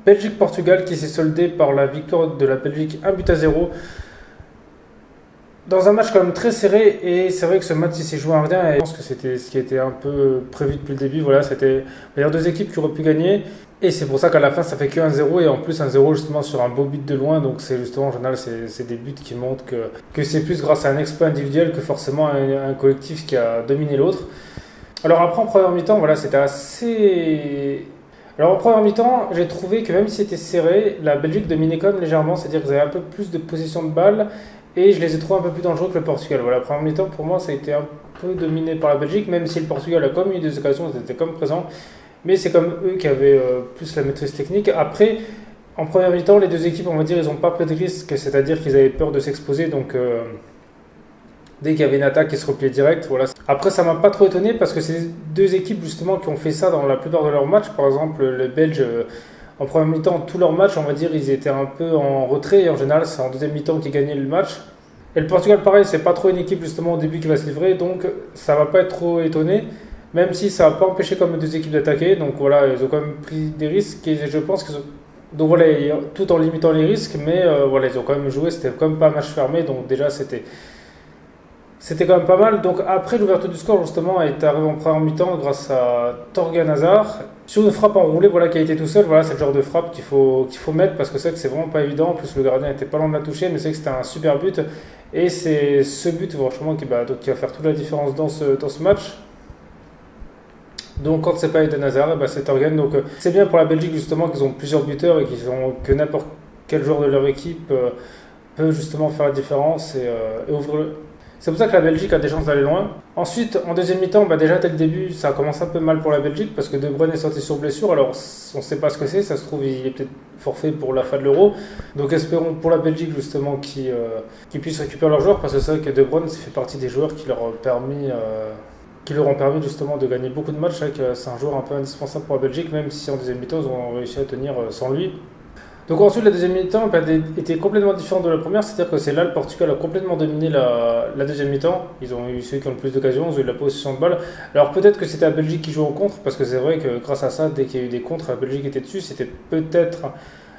Belgique-Portugal qui s'est soldé par la victoire de la Belgique 1-0. Dans un match quand même très serré, et c'est vrai que ce match il s'est joué à rien, et je pense que c'était ce qui était un peu prévu depuis le début. Voilà, c'était deux équipes qui auraient pu gagner, et c'est pour ça qu'à la fin ça fait que 1-0, et en plus 1-0 justement sur un beau but de loin. Donc c'est justement en général c'est des buts qui montrent que c'est plus grâce à un exploit individuel que forcément un collectif qui a dominé l'autre. Alors après en première mi-temps, voilà, c'était assez... Alors en première mi-temps, j'ai trouvé que même si c'était serré, la Belgique dominait quand même légèrement, c'est-à-dire qu'ils avaient un peu plus de possession de balle, et je les ai trouvés un peu plus dangereux que le Portugal. Voilà, la première mi-temps, pour moi, ça a été un peu dominé par la Belgique, même si le Portugal a quand même eu des occasions, ils étaient comme présents, mais c'est comme eux qui avaient plus la maîtrise technique. Après, en première mi-temps, les deux équipes, on va dire, ils n'ont pas pris de risque, c'est-à-dire qu'ils avaient peur de s'exposer, donc... dès qu'il y avait une attaque, ils se repliaient direct. Voilà. Après, ça m'a pas trop étonné parce que c'est deux équipes justement qui ont fait ça dans la plupart de leurs matchs. Par exemple, les Belges, en première mi-temps, tous leurs matchs, on va dire, ils étaient un peu en retrait. Et en général, c'est en deuxième mi-temps qu'ils gagnaient le match. Et le Portugal, pareil, c'est pas trop une équipe justement au début qui va se livrer. Donc, ça va pas être trop étonné. Même si ça va pas empêcher comme les deux équipes d'attaquer. Donc voilà, ils ont quand même pris des risques. Et je pense qu'ils ont... Donc voilà, tout en limitant les risques. Mais voilà, ils ont quand même joué. C'était quand même pas un match fermé. Donc déjà, c'était quand même pas mal. Donc après l'ouverture du score justement est arrivé en première mi-temps grâce à Thorgan Hazard sur une frappe enroulée, voilà, qui a été tout seul. Voilà, c'est le genre de frappe qu'il faut mettre parce que c'est vrai que c'est vraiment pas évident. En plus le gardien était pas loin de la toucher, mais c'est vrai que c'était un super but et c'est ce but franchement qui va faire toute la différence dans ce match. Donc quand c'est pas Eden Hazard, c'est Thorgan. Donc c'est bien pour la Belgique justement qu'ils ont plusieurs buteurs et que n'importe quel joueur de leur équipe peut justement faire la différence et ouvrir le... C'est pour ça que la Belgique a des chances d'aller loin. Ensuite, en deuxième mi-temps, déjà dès le début, ça a commencé un peu mal pour la Belgique parce que De Bruyne est sorti sur blessure. Alors, on ne sait pas ce que c'est. Ça se trouve, il est peut-être forfait pour la fin de l'Euro. Donc, espérons pour la Belgique justement qu'ils puissent récupérer leurs joueurs parce que c'est vrai que De Bruyne fait partie des joueurs qui leur ont permis justement de gagner beaucoup de matchs. C'est vrai que c'est un joueur un peu indispensable pour la Belgique, même si en deuxième mi-temps, ils ont réussi à tenir sans lui. Donc ensuite, la deuxième mi-temps était complètement différente de la première, c'est-à-dire que c'est là le Portugal a complètement dominé la deuxième mi-temps. Ils ont eu ceux qui ont le plus d'occasions, ils ont eu la possession de balle. Alors peut-être que c'était la Belgique qui jouait en contre, parce que c'est vrai que grâce à ça, dès qu'il y a eu des contres, la Belgique était dessus. C'était peut-être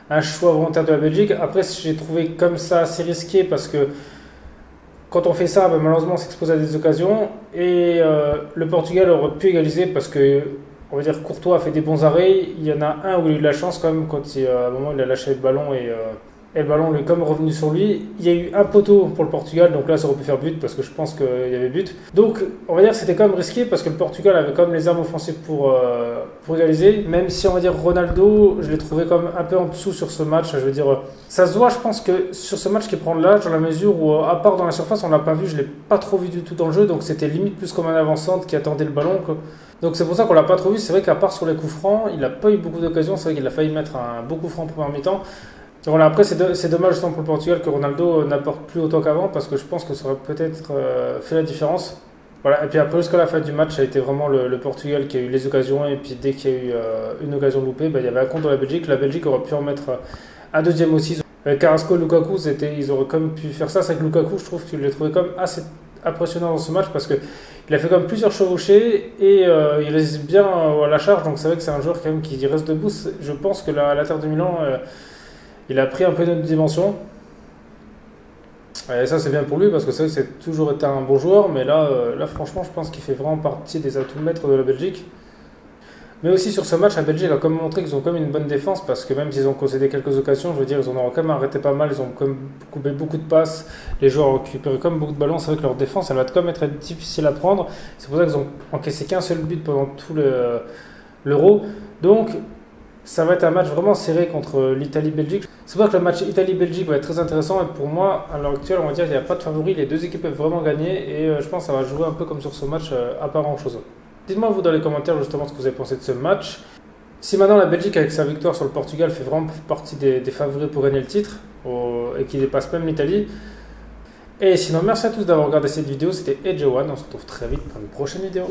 un choix volontaire de la Belgique. Après, j'ai trouvé comme ça assez risqué, parce que quand on fait ça, malheureusement, on s'expose à des occasions. Et le Portugal aurait pu égaliser, parce que... On va dire Courtois a fait des bons arrêts. Il y en a un où il a eu de la chance quand même quand à un moment il a lâché le ballon et le ballon lui est comme revenu sur lui. Il y a eu un poteau pour le Portugal, donc là ça aurait pu faire but parce que je pense qu'il y avait but. Donc on va dire que c'était quand même risqué parce que le Portugal avait quand même les armes offensives pour égaliser. Même si on va dire Ronaldo, je l'ai trouvé comme un peu en dessous sur ce match. Je veux dire, ça se voit, je pense que sur ce match qui prend de l'âge dans la mesure où à part dans la surface on l'a pas vu, je l'ai pas trop vu du tout dans le jeu, donc c'était limite plus comme un avant-centre qui attendait le ballon, quoi. Donc c'est pour ça qu'on l'a pas trop vu. C'est vrai qu'à part sur les coups francs, il n'a pas eu beaucoup d'occasions. C'est vrai qu'il a failli mettre un beau coup franc en première mi-temps. Voilà, après c'est dommage justement pour le Portugal que Ronaldo n'apporte plus autant qu'avant parce que je pense que ça aurait peut-être fait la différence. Voilà, et puis après jusqu'à la fin du match, ça a été vraiment le Portugal qui a eu les occasions et puis dès qu'il y a eu une occasion loupée, il y avait un contre de la Belgique. La Belgique aurait pu en mettre un deuxième aussi. Avec Carrasco, Lukaku, ils auraient quand même pu faire ça. C'est que Lukaku, je trouve que je l'ai trouvé comme assez impressionnant dans ce match parce que il a fait comme plusieurs chevauchées et il résiste bien à la charge, donc c'est vrai que c'est un joueur quand même qui reste debout. Je pense que l'Inter de Milan il a pris un peu notre dimension et ça c'est bien pour lui parce que c'est vrai que c'est toujours été un bon joueur, mais là franchement je pense qu'il fait vraiment partie des atouts maîtres de la Belgique. Mais aussi sur ce match, la Belgique a quand même montré qu'ils ont quand même une bonne défense parce que même s'ils ont concédé quelques occasions, je veux dire, ils en ont quand même arrêté pas mal, ils ont quand même coupé beaucoup de passes, les joueurs ont récupéré quand même beaucoup de ballons. C'est vrai que leur défense, elle va quand même être difficile à prendre. C'est pour ça qu'ils ont encaissé qu'un seul but pendant tout l'Euro. Donc ça va être un match vraiment serré contre l'Italie-Belgique. C'est pour ça que le match Italie-Belgique va être très intéressant et pour moi, à l'heure actuelle, on va dire qu'il n'y a pas de favori, les deux équipes peuvent vraiment gagner et je pense que ça va jouer un peu comme sur ce match à pas grand-chose. Dites-moi vous dans les commentaires justement ce que vous avez pensé de ce match. Si maintenant la Belgique avec sa victoire sur le Portugal fait vraiment partie des favoris pour gagner le titre et qui dépasse même l'Italie. Et sinon merci à tous d'avoir regardé cette vidéo, c'était Edge One, on se retrouve très vite pour une prochaine vidéo.